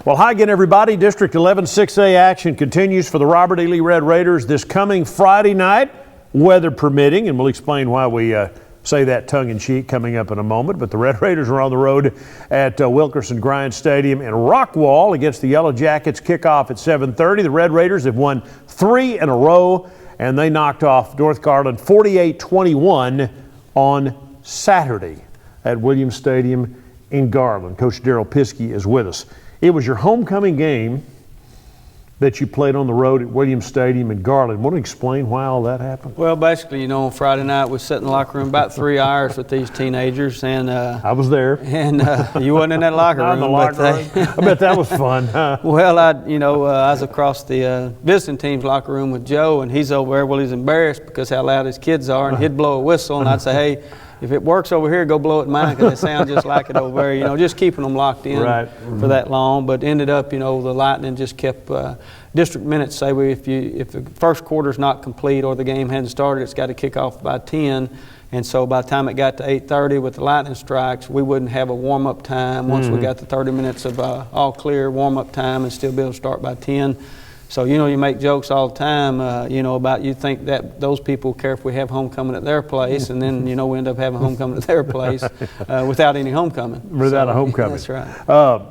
Well, hi again, everybody. District 11 6A action continues for the Robert E. Lee Red Raiders this coming Friday night, weather permitting, and we'll explain why we say that tongue-in-cheek coming up in a moment. But the Red Raiders are on the road at Wilkerson Grind Stadium in Rockwall against the Yellow Jackets. Kickoff at 7:30. The Red Raiders have won 3 in a row, and they knocked off North Garland 48-21 on Saturday at Williams Stadium in Garland. Coach Daryl Piskey is with us. It was your homecoming game that you played on the road at Williams Stadium in Garland. Want to explain why all that happened? Well, basically, you know, on Friday night we sat in the locker room about 3 hours with these teenagers, and I was there. And you wasn't in that locker room. Not in the locker room. I bet that was fun. Well, I was across the visiting team's locker room with Joe, and he's over there. Well, he's embarrassed because how loud his kids are, and he'd blow a whistle, and I'd say, hey, if it works over here, go blow it in mine because they sound just like it over there. You know, just keeping them locked in for that long. But ended up, you know, the Lightning just kept district minutes say if the first quarter's not complete or the game hadn't started, it's got to kick off by 10. And so by the time it got to 8:30 with the lightning strikes, we wouldn't have a warm-up time once we got the 30 minutes of all clear warm-up time and still be able to start by 10. So, you know, you make jokes all the time, you know, about you think that those people care if we have homecoming at their place, and then, you know, we end up having homecoming at their place without any homecoming. Without a homecoming. That's right.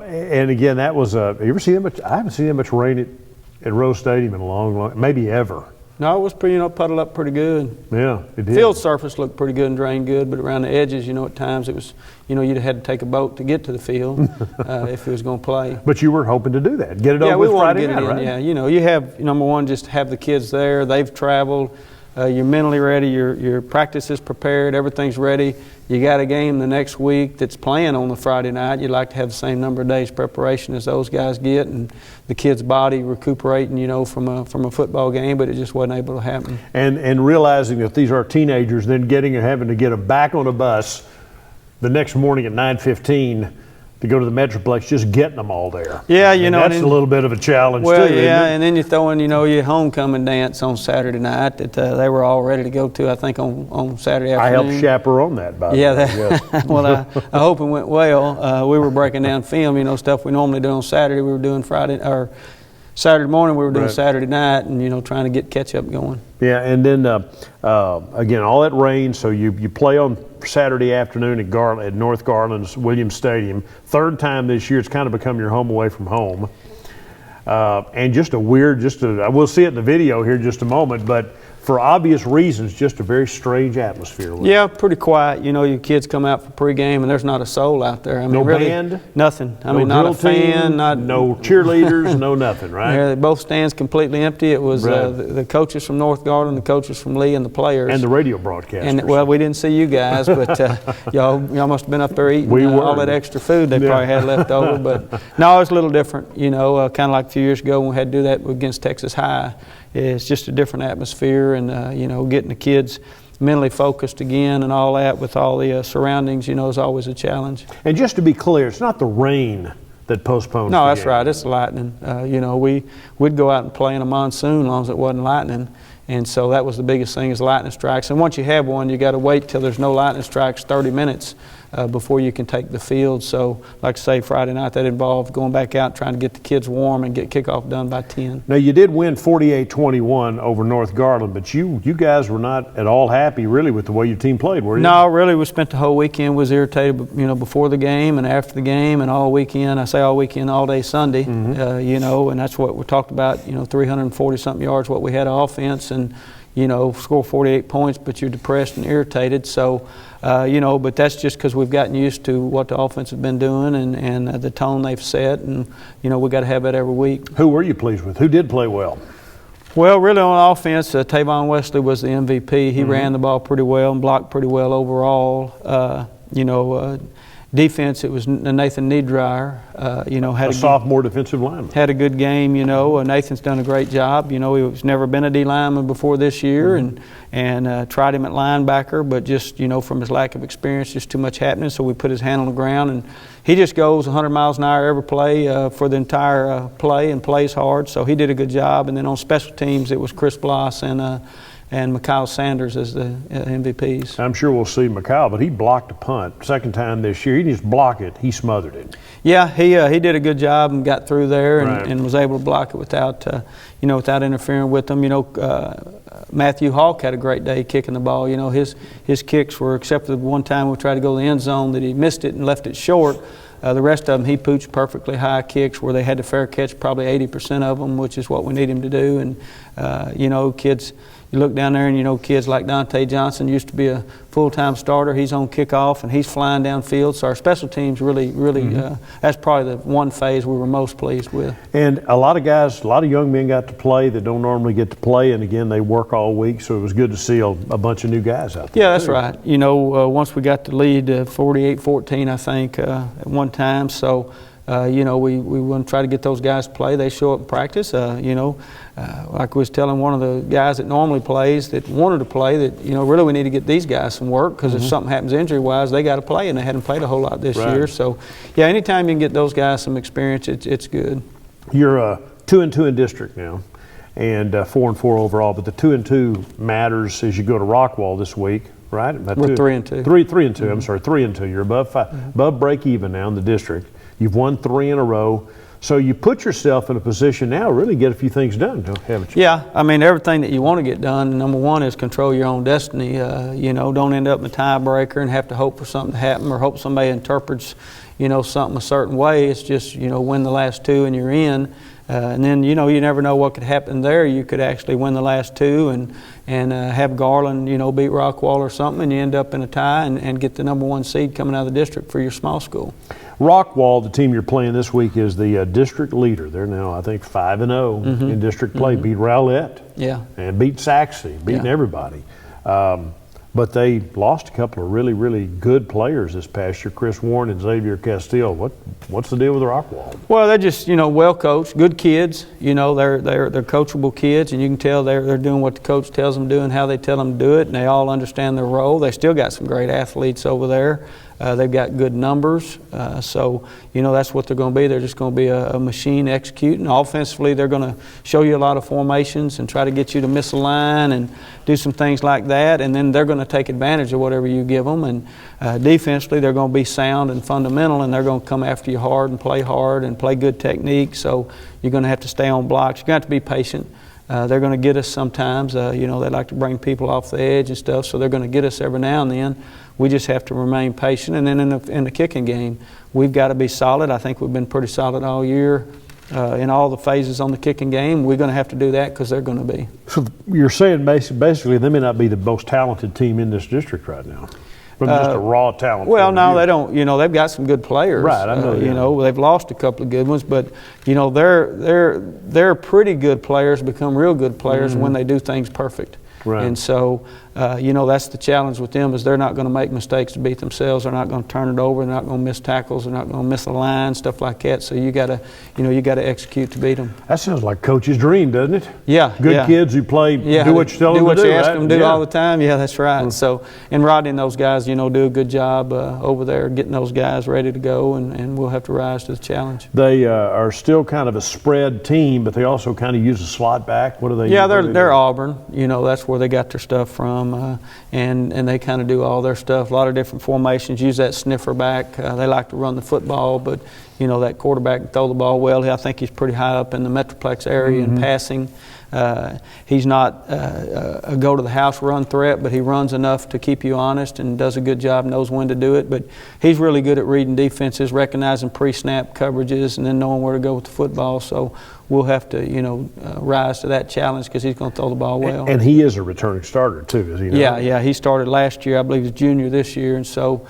And again, that was, you ever see that much? I haven't seen that much rain at Rose Stadium in a long, maybe ever. No, it was pretty, you know, puddled up pretty good. Yeah, it did. Field surface looked pretty good and drained good, but around the edges, you know, at times it was, you know, you'd have had to take a boat to get to the field if it was going to play. But you were hoping to do that, get it over with Friday night, right? Yeah, you know, you have, number one, just have the kids there. They've traveled. You're mentally ready. Your practice is prepared. Everything's ready. You got a game the next week that's playing on the Friday night. You'd like to have the same number of days preparation as those guys get, and the kid's body recuperating, you know, from a football game, but it just wasn't able to happen. And realizing that these are teenagers, then having to get them back on a bus the next morning at 9:15 to go to the Metroplex, just getting them all there. Yeah, you know. That's a little bit of a challenge, well, too, yeah, isn't it? and then you throw in, you know, your homecoming dance on Saturday night that they were all ready to go to, I think, on Saturday afternoon. I helped chaperone that, by the way. Yeah, well, I hope it went well. We were breaking down film, you know, stuff we normally do on Saturday. We were doing Saturday morning, we were doing Saturday night, and, you know, trying to get catch-up going. Yeah, and then, again, all that rain, so you play on Saturday afternoon at North Garland's Williams Stadium. Third time this year, it's kind of become your home away from home. And just we'll see it in the video here in just a moment, but for obvious reasons, just a very strange atmosphere. Yeah, pretty quiet. You know, your kids come out for pregame, and there's not a soul out there. I mean, no really, band? Nothing. I no mean, not a fan. No cheerleaders, no nothing, right? Yeah, both stands completely empty. It was the coaches from North Garland, the coaches from Lee, and the players. And the radio broadcasters. And, well, we didn't see you guys, but y'all must have been up there eating all that extra food they probably had left over. But no, it's a little different, you know, kind of like a few years ago when we had to do that against Texas High. It's just a different atmosphere, and, you know, getting the kids mentally focused again and all that with all the surroundings, you know, is always a challenge. And just to be clear, it's not the rain that postpones the game. No, that's right. It's lightning. You know, we'd go out and play in a monsoon as long as it wasn't lightning. And so that was the biggest thing, is lightning strikes. And once you have one, you got to wait till there's no lightning strikes 30 minutes before you can take the field. So, like I say, Friday night, that involved going back out, trying to get the kids warm and get kickoff done by 10. Now, you did win 48-21 over North Garland, but you guys were not at all happy, really, with the way your team played, were you? No, really, we spent the whole weekend, was irritated, you know, before the game and after the game, and all weekend. I say all weekend, all day Sunday, you know, and that's what we talked about, you know, 340-something yards, what we had offense, and, you know, score 48 points, but you're depressed and irritated. So, you know, but that's just because we've gotten used to what the offense has been doing and the tone they've set, and, you know, we got to have that every week. Who were you pleased with? Who did play well? Well, really on offense, Tavon Wesley was the MVP. He ran the ball pretty well and blocked pretty well overall. Defense, it was Nathan Niedryer. Had a sophomore defensive lineman. Had a good game. Nathan's done a great job. He's never been a D lineman before this year, and tried him at linebacker, but just from his lack of experience, just too much happening. So we put his hand on the ground, and he just goes 100 miles an hour every play for the entire play and plays hard. So he did a good job. And then on special teams, it was Chris Bloss and Mikhail Sanders as the MVPs. I'm sure we'll see Mikhail, but he blocked a punt second time this year. He didn't just block it; he smothered it. Yeah, he did a good job and got through there Right. and was able to block it without interfering with them. Matthew Hawk had a great day kicking the ball. His kicks were, except for the one time we tried to go to the end zone that he missed it and left it short. The rest of them, he pooched perfectly high kicks where they had to fair catch probably 80% of them, which is what we need him to do. And, kids, you look down there and, kids like Dante Johnson used to be a full-time starter. He's on kickoff and he's flying downfield. So our special teams really, that's probably the one phase we were most pleased with. And a lot of young men got to play that don't normally get to play. And again, they work all week. So it was good to see a bunch of new guys out there. Yeah, that's right. Once we got the lead 48-14, I think, at one time. So, we want to try to get those guys to play. They show up in practice. Like we was telling one of the guys that normally plays that wanted to play that, really we need to get these guys some work because if something happens injury-wise, they got to play, and they hadn't played a whole lot this year. So, yeah, anytime you can get those guys some experience, it's good. You're 2-2 in district now, and 4-4 overall. But the 2-2 matters as you go to Rockwall this week, right? We're 3-2. 3-2. I'm sorry, 3-2. You're above break even now in the district. You've won 3 in a row. So you put yourself in a position now to really get a few things done, haven't you? Yeah, I mean, everything that you want to get done, number one is control your own destiny. Don't end up in a tiebreaker and have to hope for something to happen or hope somebody interprets, something a certain way. It's just, win the last 2 and you're in. And then, you never know what could happen there. You could actually win the last 2 and have Garland, beat Rockwall or something, and you end up in a tie and get the number 1 seed coming out of the district for your small school. Rockwall, the team you're playing this week, is the district leader. They're now, I think, 5-0 in district play. Beat Rowlett. Yeah. And beat Saxby, beating everybody. But they lost a couple of really, really good players this past year, Chris Warren and Xavier Castile. What's the deal with Rockwall? Well, they're just, well coached, good kids. They're coachable kids, and you can tell they're doing what the coach tells them to do and how they tell them to do it, and they all understand their role. They still got some great athletes over there. They've got good numbers, so that's what they're going to be. They're just going to be a machine executing. Offensively, they're going to show you a lot of formations and try to get you to miss a line and do some things like that, and then they're going to take advantage of whatever you give them. And defensively, they're going to be sound and fundamental, and they're going to come after you hard and play good technique. So you're going to have to stay on blocks. You're going to have to be patient. They're going to get us sometimes. They like to bring people off the edge and stuff, so they're going to get us every now and then. We just have to remain patient. And then in the kicking game, we've got to be solid. I think we've been pretty solid all year in all the phases on the kicking game. We're going to have to do that because they're going to be. So you're saying basically they may not be the most talented team in this district right now. From just a raw talent. Well, no, they don't. They've got some good players. Right, I know. They've lost a couple of good ones, but they're pretty good players become real good players when they do things perfect. Right. And so, that's the challenge with them is they're not going to make mistakes to beat themselves. They're not going to turn it over. They're not going to miss tackles. They're not going to miss a line, stuff like that. So you got to execute to beat them. That sounds like coach's dream, doesn't it? Yeah. Good kids who play, do what you tell them to do. Do what you ask right? them to do all the time. Yeah, that's right. So, and Rodney and those guys, do a good job over there getting those guys ready to go, and we'll have to rise to the challenge. They are still kind of a spread team, but they also kind of use a slot back. What do they? Yeah, they're Auburn. That's where they got their stuff from, and they kind of do all their stuff. A lot of different formations. Use that sniffer back. They like to run the football, but that quarterback can throw the ball well. I think he's pretty high up in the Metroplex area in passing. He's not a go-to-the-house run threat, but he runs enough to keep you honest and does a good job, knows when to do it. But he's really good at reading defenses, recognizing pre-snap coverages, and then knowing where to go with the football. So we'll have to, rise to that challenge because he's going to throw the ball well. And he is a returning starter, too, is he not? Yeah. He started last year. I believe he's junior this year. And so,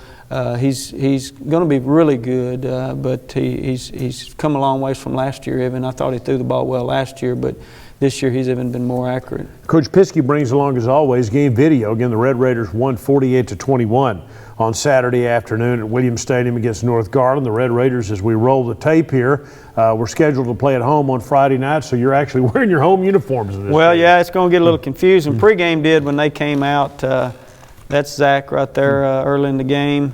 He's going to be really good, but he's come a long ways from last year. Even I thought he threw the ball well last year, but this year he's even been more accurate. Coach Piskey brings along, as always, game video. Again, the Red Raiders won 48-21 on Saturday afternoon at Williams Stadium against North Garland. The Red Raiders, as we roll the tape here, we're scheduled to play at home on Friday night, so you're actually wearing your home uniforms in this Well, game. yeah, it's going to get a little confusing. Pre-game did when they came out. That's Zach right there early in the game.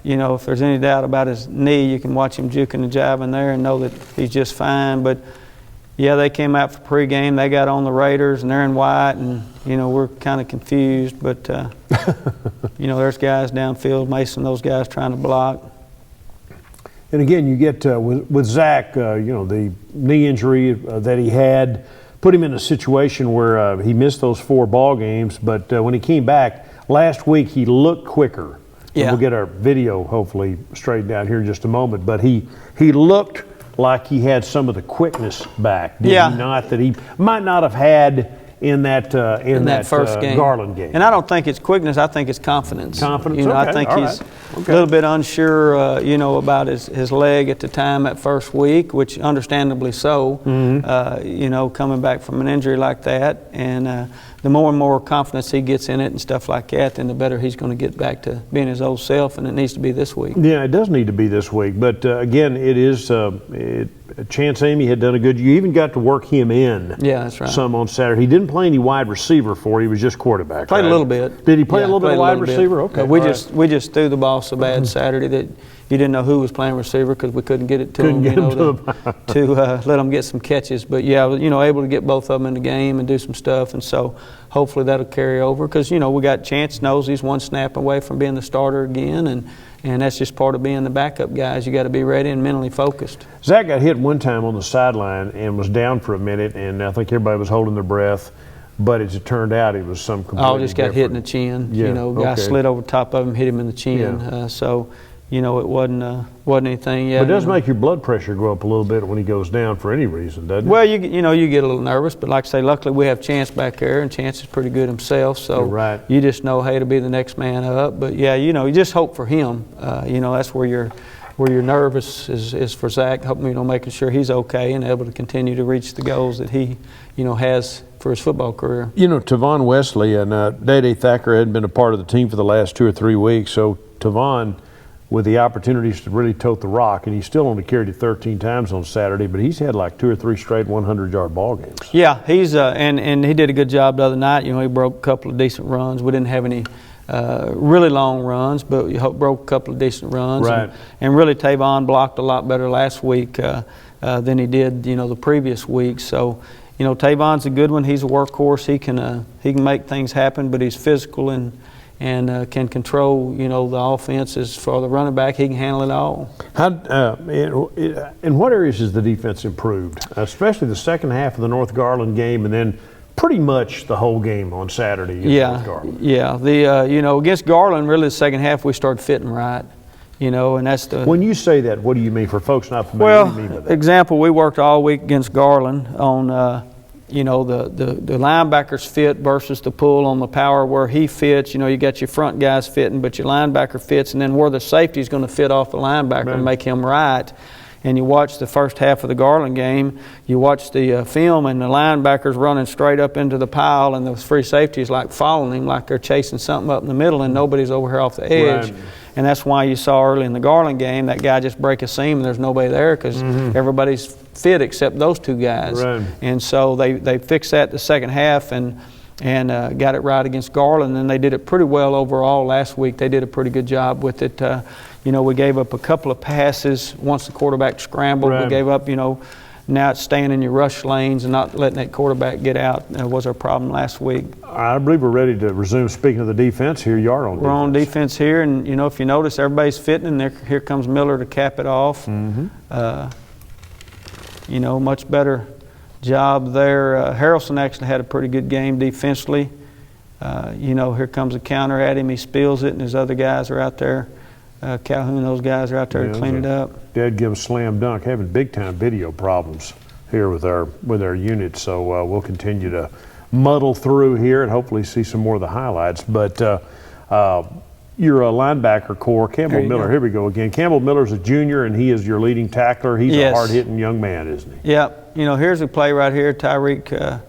You know, if there's any doubt about his knee, you can watch him juking and jiving there and know that he's just fine. But yeah, they came out for pregame. They got on the Raiders, and they're in white, and you know we're kind of confused. But you know, there's guys downfield, Mason, those guys trying to block. And again, you get with Zach, you know, the knee injury that he had put him in a situation where he missed those 4 ball games. But when he came back last week, he looked quicker. Yeah. And we'll get our video hopefully straightened out here in just a moment. But he looked like he had some of the quickness back, did he not? That he might not have had in that first game. Garland game. And I don't think it's quickness. I think it's confidence. Confidence. You know, okay. I think all he's right. a little bit unsure, you know, about his leg at the time that first week, which understandably so. You know, coming back from an injury like that, and the more and more confidence he gets in it and stuff like that, then the better he's going to get back to being his old self, and it needs to be this week. Yeah, it does need to be this week. But again, it is Chance Amy had done a good. You even got to work him in. Yeah, that's right. Some on Saturday. He didn't play any wide receiver for you. He was just quarterback. Played right? a little bit. Did he play Yeah, a little bit of played a wide little receiver? bit. Okay. We all just threw the ball so bad Saturday that you didn't know who was playing receiver because we couldn't get it to Couldn't them. get You know, him to let them get some catches. But yeah, you know, able to get both of them in the game and do some stuff, and so hopefully that'll carry over because you know we got Chance knows he's one snap away from being the starter again, and that's just part of being the backup guys. You got to be ready and mentally focused. Zach got hit one time on the sideline and was down for a minute, and I think everybody was holding their breath. But as it turned out, it was some completely Oh, just got different. hit in the chin. Yeah, You know, guy okay. slid over top of him, hit him in the chin. Yeah. So, you know, it wasn't anything. Yeah, But it does you know. make your blood pressure go up a little bit when he goes down for any reason, doesn't it? Well, you know, you get a little nervous, but like I say, luckily we have Chance back there, and Chance is pretty good himself. So You're right. you just know, hey, to be the next man up. But yeah, you know, you just hope for him. You know, that's where you're nervous is for Zach, hoping, you know, making sure he's okay and able to continue to reach the goals that he, you know, has for his football career. You know, Tavon Wesley and Day Thacker hadn't been a part of the team for the last 2 or 3 weeks, so Tavon, with the opportunities to really tote the rock, and he still only carried it 13 times on Saturday, but he's had like 2 or 3 straight 100-yard ball games. Yeah, he's and he did a good job the other night. You know, he broke a couple of decent runs. We didn't have any really long runs, but we broke a couple of decent runs. Right. And really, Tavon blocked a lot better last week than he did, you know, the previous week. So, you know, Tavon's a good one. He's a workhorse. He can make things happen, but he's physical and can control, you know, the offenses. For the running back, he can handle it all. In what areas has the defense improved, especially the second half of the North Garland game, and then pretty much the whole game on Saturday in North Garland? Yeah. The you know, against Garland, really the second half we started fitting right. You know, and that's the. When you say that, what do you mean? For folks not familiar, what do you mean by that? Example, we worked all week against Garland on, you know, the linebacker's fit versus the pull on the power where he fits. You know, you got your front guys fitting, but your linebacker fits, and then where the safety's going to fit off the linebacker and make him right. And you watch the first half of the Garland game, you watch the film, and the linebacker's running straight up into the pile, and the free safety's like following him like they're chasing something up in the middle, and nobody's over here off the edge. Right. And that's why you saw early in the Garland game that guy just break a seam and there's nobody there because everybody's fit except those 2 guys. Right. And so they fixed that the second half and got it right against Garland, and they did it pretty well overall last week. They did a pretty good job with it. You know, we gave up a couple of passes once the quarterback scrambled. Right. We gave up, you know, now it's staying in your rush lanes and not letting that quarterback get out was our problem last week. I believe we're ready to resume. Speaking of the defense, here you are on defense. We're on defense here, and, you know, if you notice, everybody's fitting, and here comes Miller to cap it off. You know, much better job there. Harrelson actually had a pretty good game defensively. You know, here comes a counter at him. He spills it, and his other guys are out there. Calhoun, those guys are out there to clean it up. Dead-given slam dunk. Having big-time video problems here with our unit, so we'll continue to muddle through here and hopefully see some more of the highlights. But your linebacker core, Campbell you Miller. go. Here we go again. Campbell Miller's a junior, and he is your leading tackler. He's Yes. a hard-hitting young man, isn't he? Yep. You know, here's a play right here. Tyreek,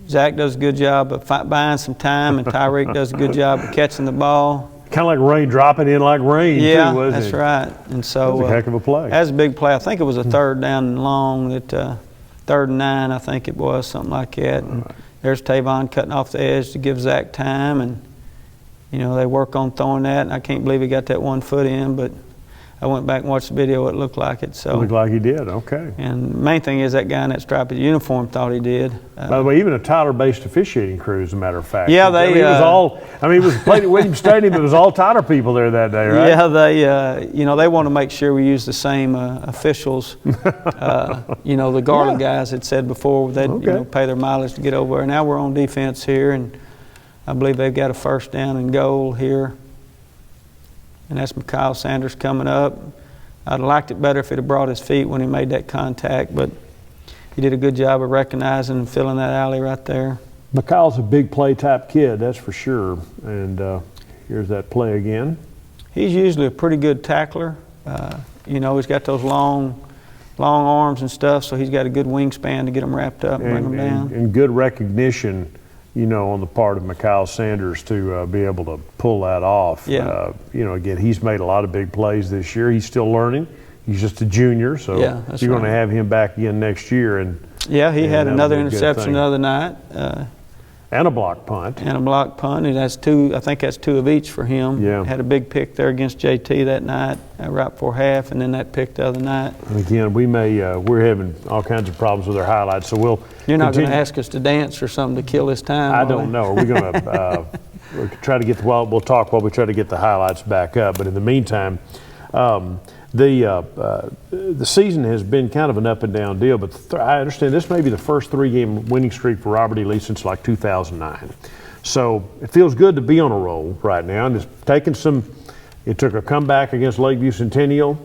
Zach does a good job of buying some time, and Tyreek does a good job of catching the ball. Kind of like rain, dropping in like rain, Yeah, too, wasn't that's it? right. And so That was a heck of a play. That's a big play. I think it was a third down and long, that 3rd and 9, I think it was, something like that. And there's Tavon cutting off the edge to give Zach time, and you know, they work on throwing that, and I can't believe he got that 1 foot in, but I went back and watched the video. It looked like it. So Looked like he did. Okay. And the main thing is that guy in that striped uniform thought he did. By the way, even a Tyler-based officiating crew, as a matter of fact. Yeah, I mean, it was all. I mean, it was played at Williams Stadium. It was all Tyler people there that day, right? Yeah, they you know, they want to make sure we use the same officials. You know, the Garland guys had said before they'd you know, pay their mileage to get over there. Now we're on defense here, and I believe they've got a 1st down and goal here. And that's Mikhail Sanders coming up. I'd have liked it better if he'd have brought his feet when he made that contact, but he did a good job of recognizing and filling that alley right there. Mikhail's a big play type kid, that's for sure. And here's that play again. He's usually a pretty good tackler. You know, he's got those long arms and stuff, so he's got a good wingspan to get them wrapped up and bring them down. And good recognition, you know, on the part of Mikhail Sanders to be able to pull that off. Yeah. You know, again, he's made a lot of big plays this year. He's still learning. He's just a junior, so Yeah, that's you're going to right. have him back again next year. And Yeah, he had that'll another be a good interception thing. the other night. And a block punt. And a block punt, and that's 2. I think that's 2 of each for him. Yeah. Had a big pick there against JT that night, right before half, and then that pick the other night. And again, we're having all kinds of problems with our highlights, so we'll. You're not going to continue. ask us to dance or something to kill this time? I are don't we? know. Are we going to we'll try to get we'll talk while we try to get the highlights back up. But in the meantime, the season has been kind of an up and down deal. But I understand this may be the first 3-game winning streak for Robert E. Lee since like 2009. So it feels good to be on a roll right now. And it's taken some. It took a comeback against Lakeview Centennial.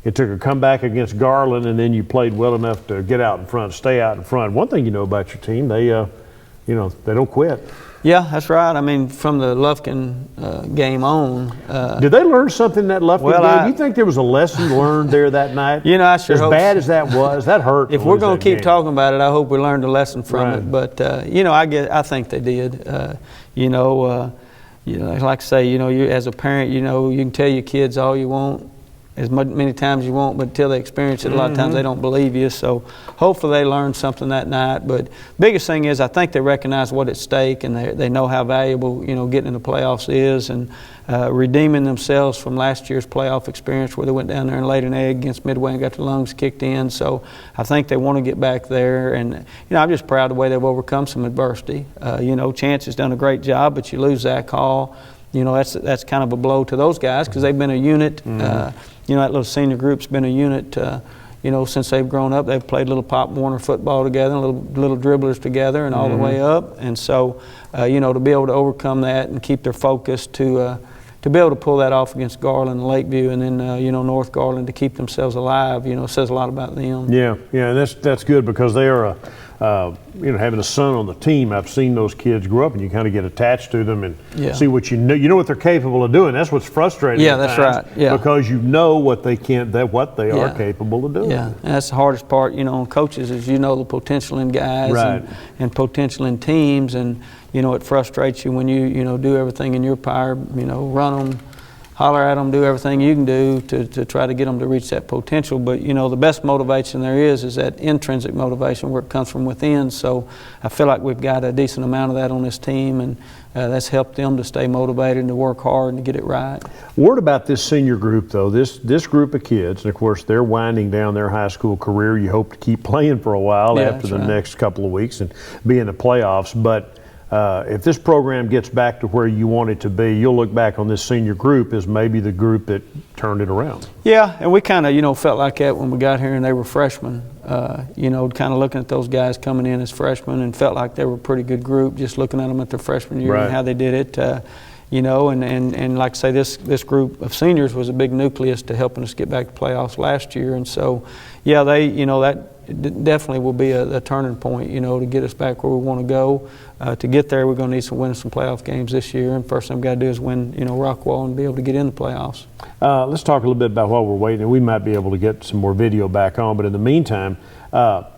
It took a comeback against Garland, and then you played well enough to get out in front, stay out in front. One thing you know about your team, they don't quit. Yeah, that's right. I mean, from the Lufkin game on. Did they learn something in that Lufkin Well, game? You think there was a lesson learned there that night? You know, I sure as hope bad so. as that was, that hurt. If to we're lose going that to keep game. talking about it, I hope we learned a lesson from Right. it. But you know, I think they did. You know, like I say, you know, you as a parent, you know, you can tell your kids all you want, many times you want, but until they experience it, a lot of times they don't believe you. So hopefully they learned something that night. But biggest thing is I think they recognize what's at stake, and they know how valuable, you know, getting in the playoffs is, and redeeming themselves from last year's playoff experience where they went down there and laid an egg against Midway and got their lungs kicked in. So I think they want to get back there, and you know, I'm just proud of the way they've overcome some adversity. You know, Chance has done a great job, but you lose Zach Hall. You know, that's kind of a blow to those guys because they've been a unit. You know, that little senior group's been a unit. You know, since they've grown up, they've played little Pop Warner football together, little dribblers together, and all the way up. And so, you know, to be able to overcome that and keep their focus to be able to pull that off against Garland and Lakeview, and then you know, North Garland, to keep themselves alive, you know, says a lot about them. Yeah, and that's good because they are you know, having a son on the team. I've seen those kids grow up, and you kind of get attached to them and see what you know. You know what they're capable of doing. That's what's frustrating. Yeah, at that's times, right. Yeah, because you know what they are capable of doing. Yeah, and that's the hardest part, you know, on coaches is you know the potential in guys and potential in teams, and you know it frustrates you when you know do everything in your power, you know, run them, holler at them, do everything you can do to try to get them to reach that potential. But you know, the best motivation there is that intrinsic motivation where it comes from within. So I feel like we've got a decent amount of that on this team, and that's helped them to stay motivated and to work hard and to get it right. Word about this senior group, though, this group of kids, and of course they're winding down their high school career. You hope to keep playing for a while after the next couple of weeks and be in the playoffs. But if this program gets back to where you want it to be, you'll look back on this senior group as maybe the group that turned it around. Yeah, and we kind of, you know, felt like that when we got here and they were freshmen. You know, kind of looking at those guys coming in as freshmen, and felt like they were a pretty good group just looking at them at their freshman year and how they did it. You know, and like I say, this group of seniors was a big nucleus to helping us get back to playoffs last year. And so, yeah, they, you know, that definitely will be a turning point, to get us back where we want to go. To get there, we're going to need to win some playoff games this year, and first thing we've got to do is win, Rockwall and be able to get in the playoffs. Let's talk a little bit about while we're waiting. We might be able to get some more video back on, but in the meantime,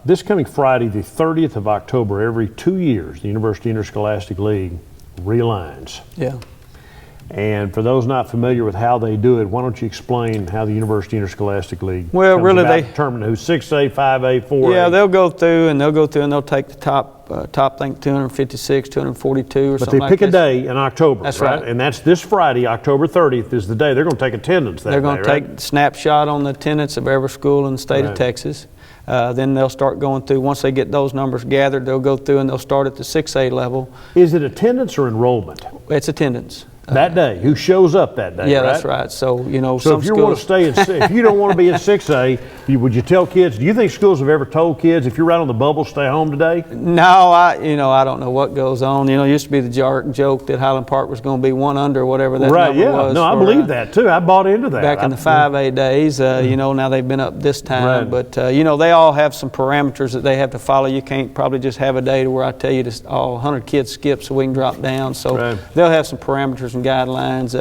this coming Friday, the 30th of October, every 2 years, the University Interscholastic League realigns. Yeah. And for those not familiar with how they do it, why don't you explain how the University Interscholastic League Well, comes really, about they determine who's 6A, 5A, 4A? Yeah, they'll go through and they'll take the top, I think 256, 242 or But something they like pick that. a day in October, That's right. And that's this Friday, October 30th is the day. They're going to take attendance that They're day, going to right? take snapshot on the attendance of every school in the state Right. of Texas. Then they'll start going through. Once they get those numbers gathered, they'll go through and they'll start at the 6A level. Is it attendance or enrollment? It's attendance. That day, who shows up that day? Yeah, right? that's right. So So some if you want to schools. stay in, if you don't want to be in 6A, would you tell kids? Do you think schools have ever told kids if you're right on the bubble, stay home today? No, I don't know what goes on. It used to be the joke that Highland Park was going to be one under whatever that Right? number Yeah. was. No, I for, believe that too. I bought into that. Back in the 5A days, now they've been up this time. Right. But, they all have some parameters that they have to follow. You can't probably just have a day to where I tell you to all 100 kids skip so we can drop down. So Right. they'll have some parameters and guidelines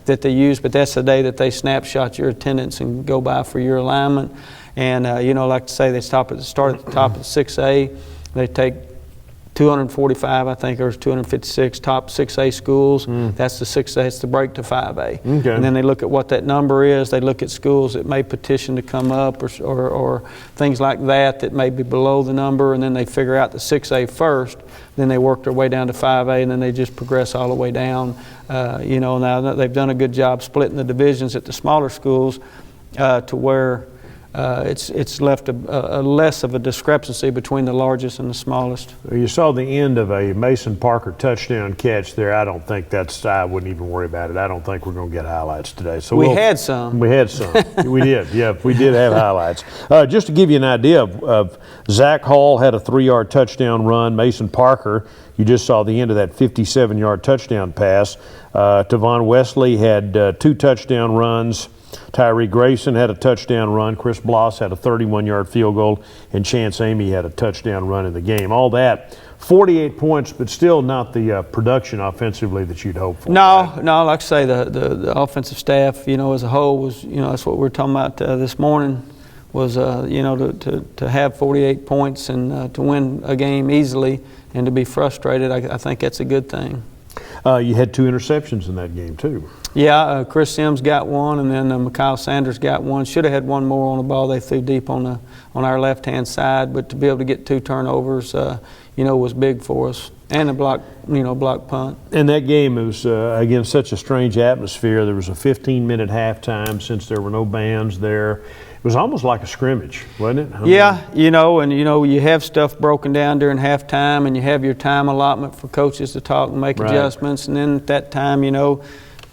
that they use, but that's the day that they snapshot your attendance and go by for your alignment. And, like to say, they start at the top of 6A. They take 245, I think, or 256 top 6A schools. That's the 6A. It's the break to 5A. Okay. And then they look at what that number is. They look at schools that may petition to come up or things like that may be below the number, and then they figure out the 6A first. Then they work their way down to 5A, and then they just progress all the way down. Now they've done a good job splitting the divisions at the smaller schools to where it's left a less of a discrepancy between the largest and the smallest. You saw the end of a Mason Parker touchdown catch there. I wouldn't even worry about it. I don't think we're going to get highlights today. So We had some. We had some. We did. Yeah, we did have highlights. Just to give you an idea of Zach Hall had a 3-yard touchdown run. Mason Parker, you just saw the end of that 57-yard touchdown pass. Tavon Wesley had 2 touchdown runs. Tyree Grayson had a touchdown run. Chris Bloss had a 31-yard field goal, and Chance Amy had a touchdown run in the game. All that, 48 points, but still not the production offensively that you'd hope for. No, like I say, the offensive staff, as a whole was, that's what we were talking about this morning was, to have 48 points and to win a game easily and to be frustrated. I think that's a good thing. You had 2 interceptions in that game too. Yeah, Chris Sims got one, and then Mikhail Sanders got one. Should have had one more on the ball. They threw deep on our left-hand side, but to be able to get 2 turnovers, was big for us. And a block punt. And that game was, again, such a strange atmosphere. There was a 15-minute halftime since there were no bands there. It was almost like a scrimmage, wasn't it? You have stuff broken down during halftime, and you have your time allotment for coaches to talk and make adjustments. And then at that time,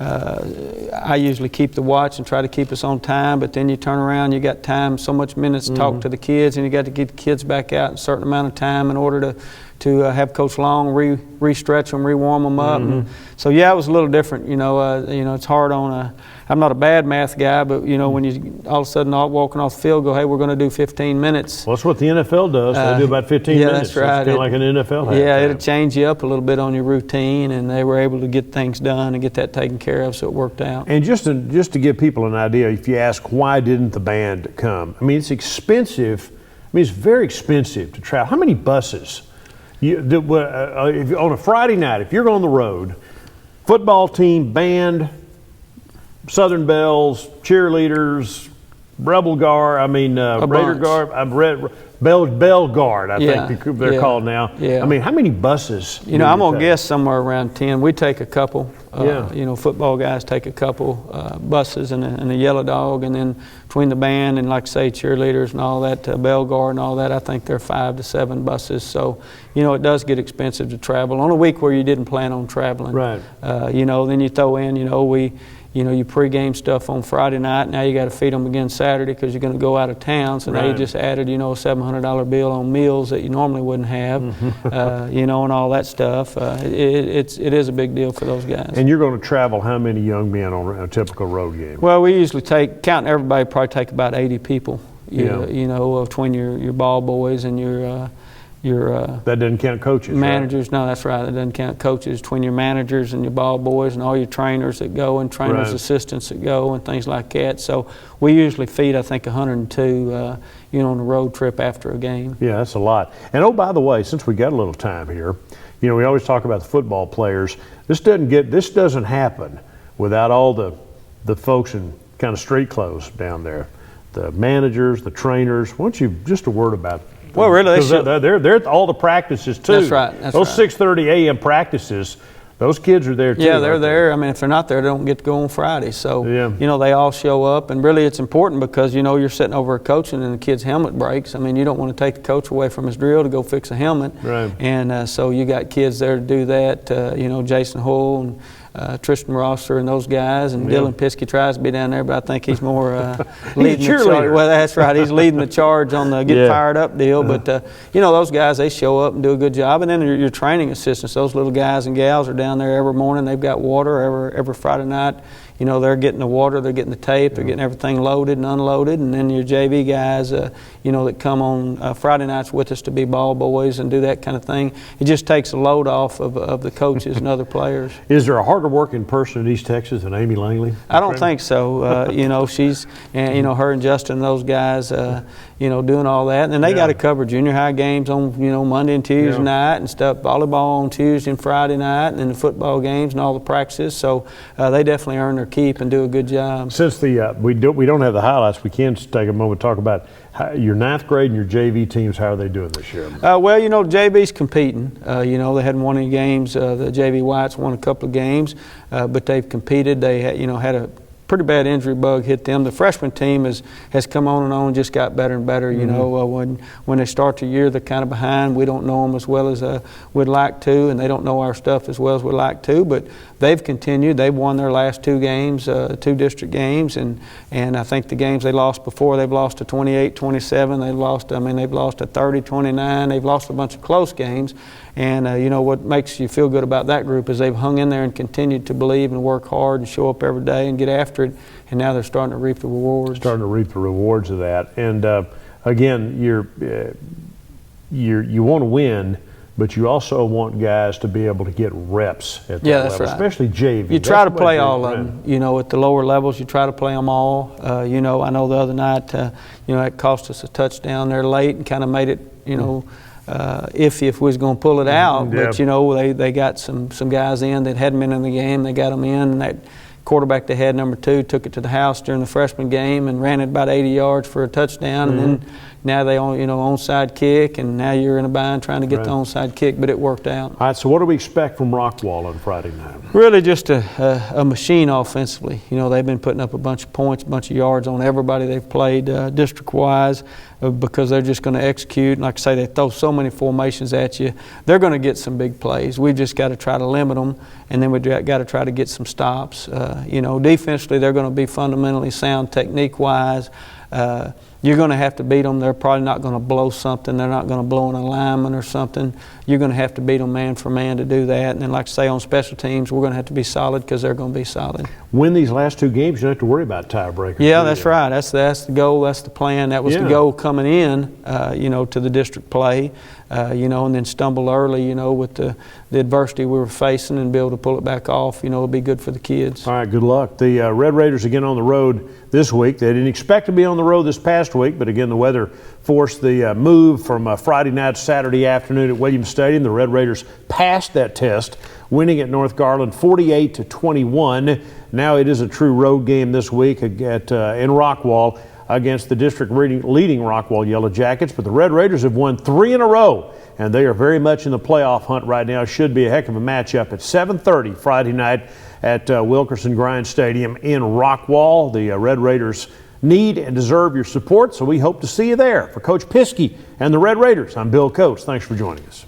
I usually keep the watch and try to keep us on time, but then you turn around, you got time, so much minutes to talk to the kids, and you got to get the kids back out in a certain amount of time in order to have Coach Long re-stretch them, re-warm them up. And so, it was a little different. It's hard on I'm not a bad math guy, but, when you all of a sudden walking off the field go, hey, we're going to do 15 minutes. Well, that's what the NFL does. They do about 15 minutes. That's right. It's kind of like an NFL halftime. Yeah, it'll change you up a little bit on your routine, and they were able to get things done and get that taken care of, so it worked out. And just to give people an idea, if you ask why didn't the band come, it's expensive. It's very expensive to travel. How many buses? If on a Friday night, if you're on the road, football team, band, Southern Bells, cheerleaders, Rebel Guard, Raider Guard, I've read Bell Guard, I think they're called now. Yeah. How many buses? I'm going to guess somewhere around 10. We take a couple. Yeah. Football guys take a couple buses and a yellow dog, and then between the band and, like I say, cheerleaders and all that, Bell Guard and all that, I think there are 5 to 7 buses. So, it does get expensive to travel on a week where you didn't plan on traveling. Right. Then you throw in, you pregame stuff on Friday night. Now you got to feed them again Saturday because you're going to go out of town. So now you just added, a $700 bill on meals that you normally wouldn't have, and all that stuff. It is a big deal for those guys. And you're going to travel how many young men on a typical road game? Well, we usually counting everybody, probably take about 80 people. Yeah. you know, between your ball boys and your That doesn't count coaches, managers. No, that's right. That doesn't count coaches. Between your managers and your ball boys and all your trainers that go and trainers' Right. assistants that go and things like that. So we usually feed, I think, 102, you know, on a road trip after a game. Yeah, that's a lot. And oh, by the way, since we got a little time here, you know, we always talk about the football players. This doesn't happen without all the folks in kind of street clothes down there, the managers, the trainers. Why don't you just a word about? Well, really, because they're at all the practices too. That's right. That's those right. 6:30 a.m. practices. Those kids are there too. Yeah, they're aren't they? there. I mean, if they're not there, they don't get to go on Friday. So, Yeah. you know, they all show up. And really, it's important because, you know, you're sitting over a coach and the kid's helmet breaks. I mean, you don't want to take the coach away from his drill to go fix a helmet. Right. And so you got kids there to do that. You know, Jason Hull and Tristan Rosser and those guys. And Yeah. Dylan Piskey tries to be down there, but I think he's more leading the cheerleader. charge. Well, that's right. He's leading the charge on the get Yeah. fired up deal. But, you know, those guys, they show up and do a good job. And then your training assistants, those little guys and gals are down there every morning. They've got water every Friday night. You know, they're getting the water, they're getting the tape, they're getting everything loaded and unloaded. And then your JV guys, you know, that come on Friday nights with us to be ball boys and do that kind of thing. It just takes a load off of the coaches and other players. Is there a harder working person in East Texas than Amy Langley? I don't think so. You know, she's, and you know, her and Justin and those guys, you know, doing all that. And then they got to cover junior high games on, you know, Monday and Tuesday night and stuff, volleyball on Tuesday and Friday night, and then the football games and all the practices. So they definitely earn their keep and do a good job. Since we don't have the highlights, we can just take a moment to talk about your ninth grade and your JV teams. How are they doing this year? Well, you know, JV's competing. You know, they hadn't won any games. The JV Whites won a couple of games, but they've competed. They had, you know, had a pretty bad injury bug hit them. The freshman team has come on and on, just got better and better. You know, when they start the year, they're kind of behind. We don't know them as well as we'd like to, and they don't know our stuff as well as we'd like to. But they've continued. They've won their last two games, two district games, and I think the games they lost before, they've lost to 28-27. They've lost to 30-29. They've lost a bunch of close games. And, you know, what makes you feel good about that group is they've hung in there and continued to believe and work hard and show up every day and get after it. And now they're starting to reap the rewards. Starting to reap the rewards of that. And, again, you want to win, but you also want guys to be able to get reps at that that's level, right. especially JV. You try to That's what play JV all of them. You know, at the lower levels, you try to play them all. You know, I know the other night, you know, it cost us a touchdown there late and kind of made it, you know, iffy if we was going to pull it out. Yeah. But, you know, they got some guys in that hadn't been in the game. They got them in, and that quarterback they had, number 2, took it to the house during the freshman game and ran it about 80 yards for a touchdown. And then now they on, you know, onside kick, and now you're in a bind trying to get the onside kick, but it worked out. All right, so what do we expect from Rockwall on Friday night? Really just a machine offensively. You know, they've been putting up a bunch of points, a bunch of yards on everybody they've played district-wise because they're just going to execute. And like I say, they throw so many formations at you. They're going to get some big plays. We've just got to try to limit them, and then we've got to try to get some stops. You know, defensively, they're going to be fundamentally sound technique-wise. You're going to have to beat them. They're probably not going to blow something. They're not going to blow an alignment or something. You're going to have to beat them man for man to do that. And then, like I say, on special teams, we're going to have to be solid because they're going to be solid. Win these last 2 games, you don't have to worry about tiebreakers. Yeah, that's right. That's the goal. That's the plan. That was the goal coming in, you know, to the district play, you know, and then stumble early, you know, with the adversity we were facing and be able to pull it back off. You know, it'll be good for the kids. All right, good luck. The Red Raiders again on the road this week. They didn't expect to be on the road this past week, but again, the weather forced the move from Friday night to Saturday afternoon at Williams Stadium. The Red Raiders passed that test, winning at North Garland 48-21. Now it is a true road game this week in Rockwall against the district leading Rockwall Yellow Jackets. But the Red Raiders have won 3 in a row, and they are very much in the playoff hunt right now. Should be a heck of a matchup at 7:30 Friday night at Wilkerson Grind Stadium in Rockwall. The Red Raiders need and deserve your support, so we hope to see you there. For Coach Piskey and the Red Raiders, I'm Bill Coates. Thanks for joining us.